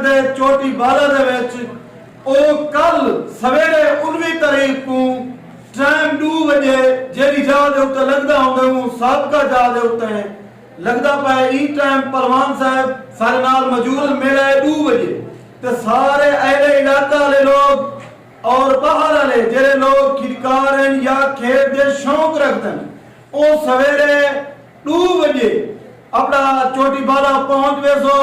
दे चोटी बाला दे विच ओ कल सवेरे 19 तारीख को टाइम 2 बजे जेरी जगह दे उत्ते लगदा होंदा हूं साबका जगह दे उत्ते लगदा पाए ई टाइम परवान साहब सारे नाल मौजूद मेला 2 बजे ते सारे अहले इलाका वाले लोग और बाहर वाले जेरे लोग खिदकार हैं या खेल दे शौक रखते हैं ओ सवेरे 2 बजे अपना चोटी बाला पहुंच वेसो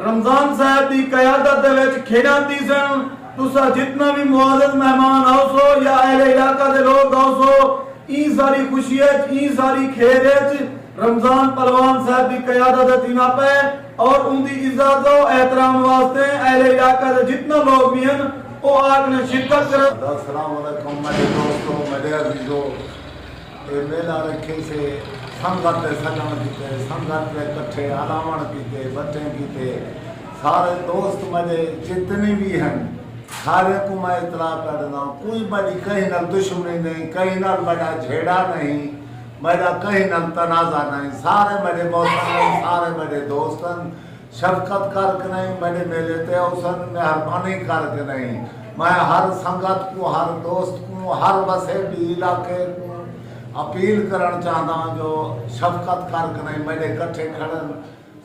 रमजान साहब दी क़यादत दे विच खेड़ां तीसन तुसा जितना भी मुआज़्ज़ज़ मेहमान आओ सो या अहले इलाका दे लोग आओ सो ई सारी खुशी है ई सारी खेल है रमजान परवान साहब की क़यादत इना पे और उनकी इज्जत और एहतराम वास्ते अहले इलाका के जितना लोग भी हैं वो आके शिरकत करें। अस्सलाम वालेकुम मेरे दोस्तों मेरे अजीजों ये मेला रखे से संगत सजन कीते संगत में इकट्ठे अलावण कीते बच्चे कीते सारे दोस्त मेरे जितने भी हैं सारे को मैं इतला कर देना कोई बड़ी कहीं ना दुश्मनी नहीं कहीं ना बड़ा झेड़ा नहीं मेरा कहीं न तनाजा नहीं सारे मेरे मौसम सारे मेरे दोस्तन शफकत करके नहीं मेरे मेले ते औसन मेहरबानी करके नहीं मैं हर संगत को हर दोस्त को हर वसे भी इलाके को अपील करना चाहता जो शफकत करके नहीं मेरे इकट्ठे खड़न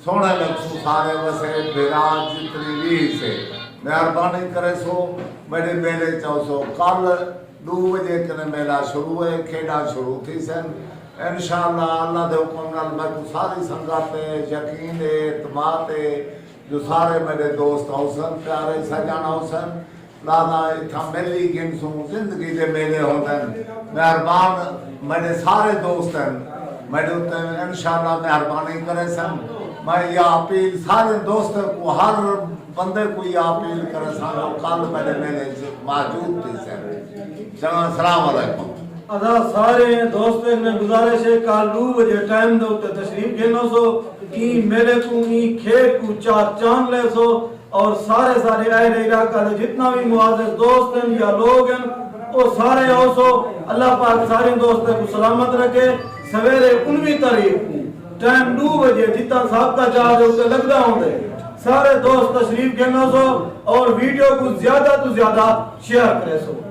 सोने लगू सारे वसे बिराज जितनी भी से मेहरबानी करे सो मेरे मेले चाहो सो कल 2 बजे के मेला शुरू है खेड़ा शुरू थी सन इंशाअल्लाह अल्लाह दे हुक्म नाल मैं सारी संगत पे यकीन है इत्मीनान है जो सारे मेरे दोस्त औसन प्यारे सजन औसन लादा इथा मेली गिनसू जिंदगी दे मेले होते मेहरबान मेरे सारे दोस्त हैं मेरे उत्ते इंशाअल्लाह मेहरबानी करे सन मैं यह अपील सारे दोस्तों को हर बंदे को यह अपील करे सन कल मेरे मेले मौजूद थी सन चंगा अस्सलाम वालेकुम अदा सारे दोस्तों ने गुजारिश है कल 2 बजे टाइम दे उत्ते तशरीफ गिनो सो ई मेले को ई खेल को चार चांद ले सो और सारे अहले इलाका दे जितना भी मुआज़्ज़ज़ दोस्त हैं या लोग हैं वो सारे आओ सो अल्लाह पाक सारे दोस्तों को सलामत रखे सवेरे 19 तारीख को टाइम 2 बजे जितना साबका जहाज उत्ते लगदा होंदे सारे दोस्त तशरीफ गिनो सो और वीडियो को ज्यादा तो ज्यादा शेयर करे सो।